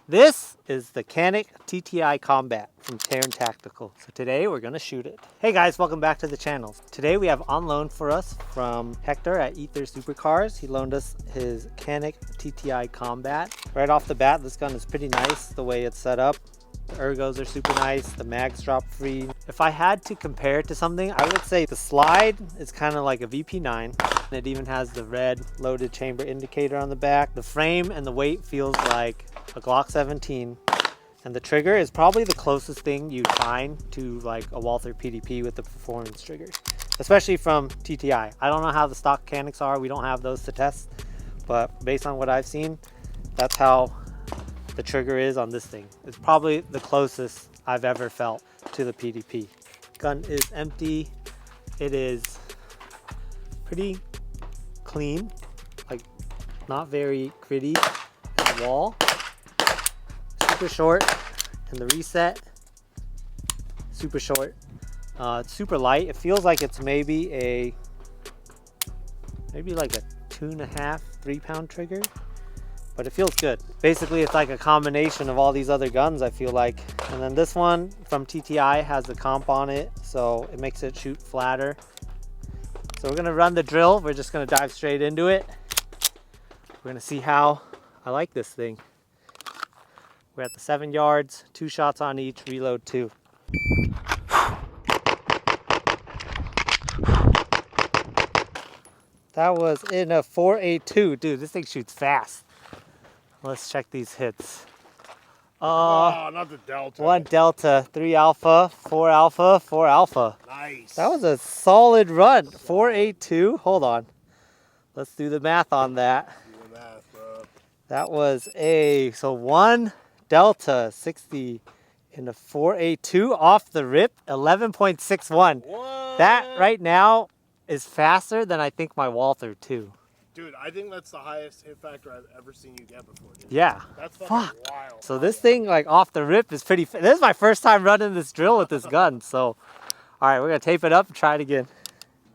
This is the CANIK TTI Combat from Taran Tactical. So today we're gonna shoot it. Hey guys, welcome back to the channel. Today we have on loan for us from Hector at ether.supercars. He loaned us his CANIK TTI Combat. Right off the bat, this gun is pretty nice the way it's set up. The ergos are super nice, the mags drop free. If I had to compare it to something, I would say the slide is kind of like a VP9. It even has the red loaded chamber indicator on the back. The frame and the weight feels like a Glock 17. And the trigger is probably the closest thing you'd find to like a Walther PDP with the performance triggers, especially from TTI. I don't know how the stock Caniks are. We don't have those to test, but based on what I've seen, that's how the trigger is on this thing. It's probably the closest I've ever felt to the PDP. Gun is empty. It is pretty clean, like not very gritty in the wall. Super short, and the reset, super short. It's super light. It feels like it's maybe like a 2.5, 3 pound trigger, but it feels good. Basically, it's like a combination of all these other guns, I feel like. And then this one from TTI has the comp on it, so it makes it shoot flatter. So we're gonna run the drill. We're just gonna dive straight into it. We're gonna see how I like this thing. We're at the 7 yards, 2 shots on each, reload 2. That was in a 4.82. Dude, this thing shoots fast. Let's check these hits. Oh, not the Delta. 1 Delta, 3 Alpha, 4 Alpha, 4 Alpha. Nice. That was a solid run. 4.82. Hold on. Let's do the math on that. Do the math, bro. That was so 1 Delta 60 in a 4.82 off the rip, 11.61. What? That right now is faster than I think my Walther too. Dude, I think that's the highest hit factor I've ever seen you get before, dude. Yeah. That's fucking wild. So this thing like off the rip is pretty, this is my first time running this drill with this gun. So, all right, we're gonna tape it up and try it again.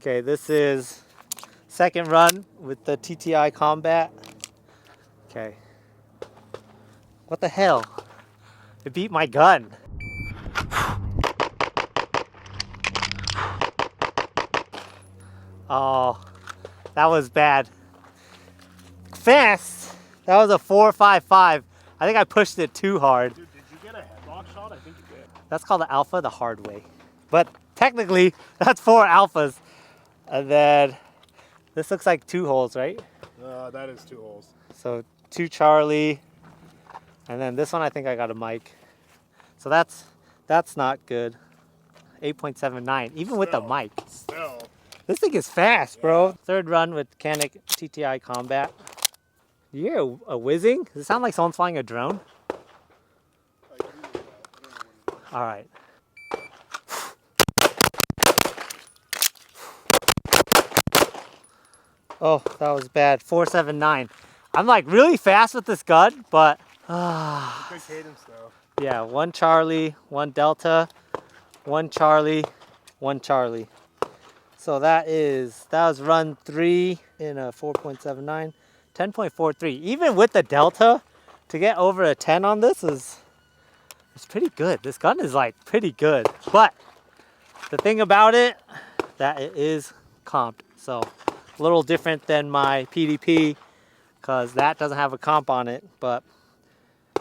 Okay, this is second run with the TTI Combat. Okay. What the hell? It beat my gun. Oh, that was bad. Fast. That was a 4.55. I think I pushed it too hard. Dude, did you get a headlock shot? I think you did. That's called the alpha the hard way. But technically, that's 4 alphas. And then this looks like 2 holes, right? That is 2 holes. So 2 Charlie. And then this one, I think I got a mic. So that's not good. 8.79, even with the mic. Still. This thing is fast, bro. Yeah. Third run with CANIK TTI Combat. You hear a whizzing? Does it sound like someone's flying a drone? All right. Oh, that was bad. 4.79. I'm like really fast with this gun, but Good cadence though. yeah, 1 Charlie, 1 Delta, 1 Charlie, 1 Charlie. So that was run 3 in a 4.79, 10.43. Even with the Delta, to get over a 10 on this it's pretty good. This gun is like pretty good. But the thing about it, that it is comped. So a little different than my PDP, because that doesn't have a comp on it, but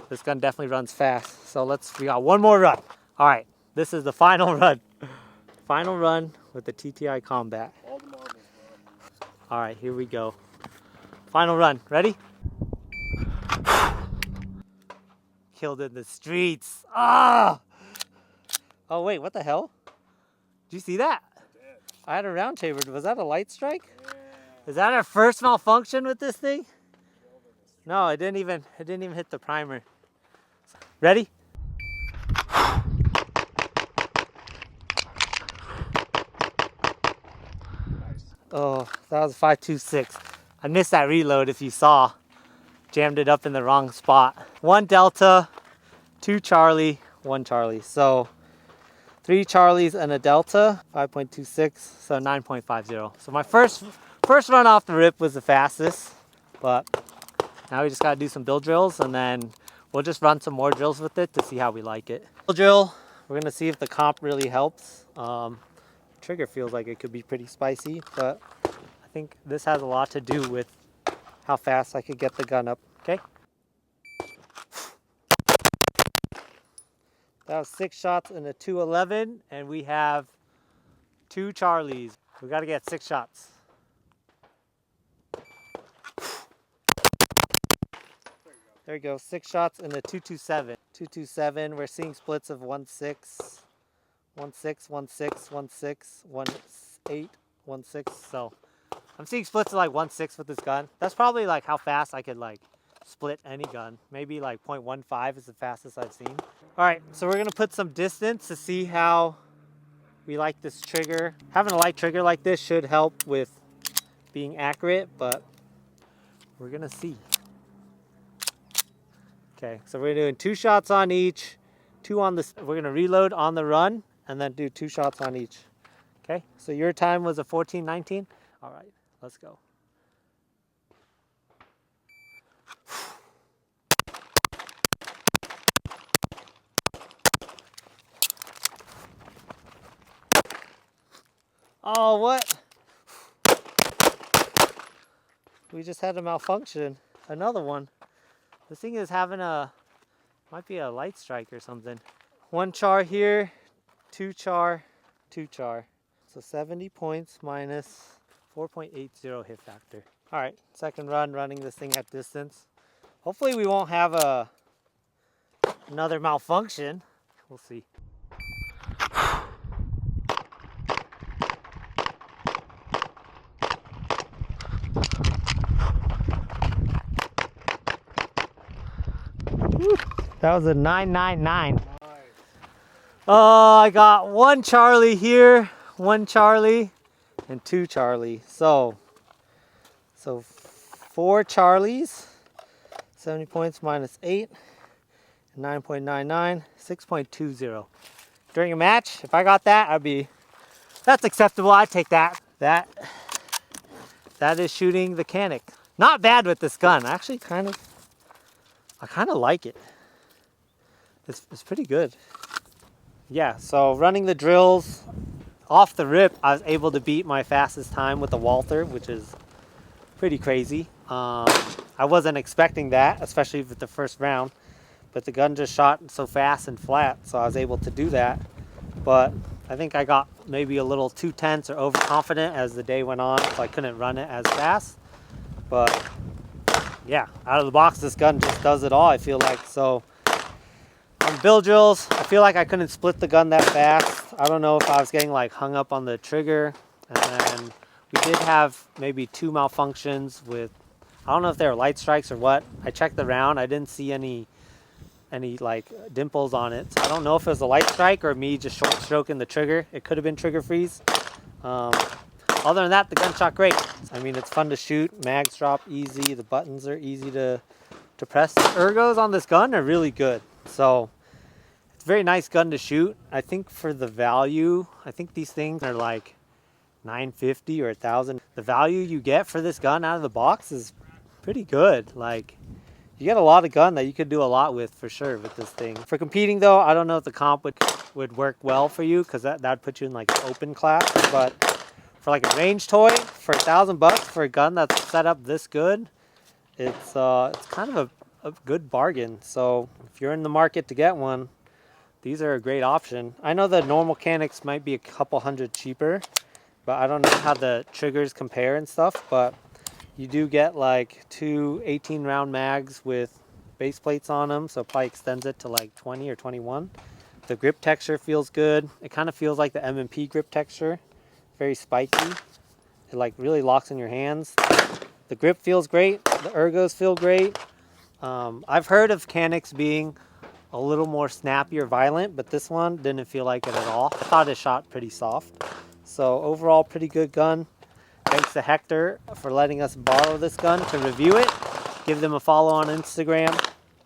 this gun definitely runs fast. So we got 1 more run. All right, this is the final run. Final run with the TTI Combat. All the marbles, bro. All right, here we go. Final run, ready? Killed in the streets. Ah! Oh wait, what the hell? Did you see that? I had a round chambered. Was that a light strike? Yeah. Is that our first malfunction with this thing? No, it didn't even hit the primer. Ready? Oh, that was 5.26. I missed that reload if you saw. Jammed it up in the wrong spot. 1 Delta, 2 Charlie, 1 Charlie. So 3 Charlies and a Delta, 5.26, so 9.50. So my first run off the rip was the fastest, but now we just gotta do some build drills and then we'll just run some more drills with it to see how we like it. Drill, we're gonna see if the comp really helps. Trigger feels like it could be pretty spicy, but I think this has a lot to do with how fast I could get the gun up, okay? That was 6 shots in a 211, and we have 2 Charlies. We gotta get 6 shots. There you go, 6 shots in a 227. 227, we're seeing splits of 1.6, 1.6, 1.6, 1.6, 1.8, 1.6. So I'm seeing splits of like 1.6 with this gun. That's probably like how fast I could like split any gun. Maybe like 0.15 is the fastest I've seen. All right, so we're gonna put some distance to see how we like this trigger. Having a light trigger like this should help with being accurate, but we're gonna see. Okay, so we're doing 2 shots on each, 2 on this. We're gonna reload on the run and then do 2 shots on each. Okay, so your time was a 14:19. All right, let's go. Oh, what? We just had a malfunction. Another one. This thing is having might be a light strike or something. 1 char here, 2 char, 2 char. So 70 points minus 4.80 hit factor. All right, second run, running this thing at distance. Hopefully we won't have another malfunction. We'll see. Woo, that was a 999. Oh, I got 1 Charlie here, 1 Charlie, and 2 Charlie. So 4 Charlies, 70 points minus 8, 9.99, 6.20. During a match, if I got that, that's acceptable. I'd take that. That is shooting the Canik. Not bad with this gun. Actually, I kind of like it. It's pretty good. Yeah, so running the drills off the rip, I was able to beat my fastest time with the Walther, which is pretty crazy. I wasn't expecting that, especially with the first round, but the gun just shot so fast and flat, so I was able to do that. But I think I got maybe a little too tense or overconfident as the day went on, so I couldn't run it as fast. But yeah, out of the box, this gun just does it all, I feel like. So on build drills, I feel like I couldn't split the gun that fast. I don't know if I was getting like hung up on the trigger. And then we did have maybe 2 malfunctions with, I don't know if they were light strikes or what. I checked the round, I didn't see any like dimples on it. So I don't know if it was a light strike or me just short stroking the trigger. It could have been trigger freeze. Other than that, the gun shot great. I mean, it's fun to shoot. Mags drop easy. The buttons are easy to press. The ergos on this gun are really good. So it's a very nice gun to shoot. I think for the value, I think these things are like $950 or $1,000. The value you get for this gun out of the box is pretty good. Like, you get a lot of gun that you could do a lot with for sure with this thing. For competing though, I don't know if the comp would work well for you, because that'd put you in like the open class. But for like a range toy, for $1,000 for a gun that's set up this good, it's kind of a good bargain. So if you're in the market to get one, these are a great option. I know the normal Caniks might be a couple $100 cheaper, but I don't know how the triggers compare and stuff. But you do get like 2 18-round mags with base plates on them, so it probably extends it to like 20 or 21. The grip texture feels good. It kind of feels like the M&P grip texture. Very spiky. It like really locks in your hands. The grip feels great. The ergos feel great. I've heard of Caniks being a little more snappy or violent, but this one didn't feel like it at all. I thought it shot pretty soft. So overall, pretty good gun. Thanks to Hector for letting us borrow this gun to review it. Give them a follow on Instagram.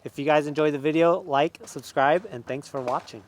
If you guys enjoyed the video, like, subscribe, and thanks for watching.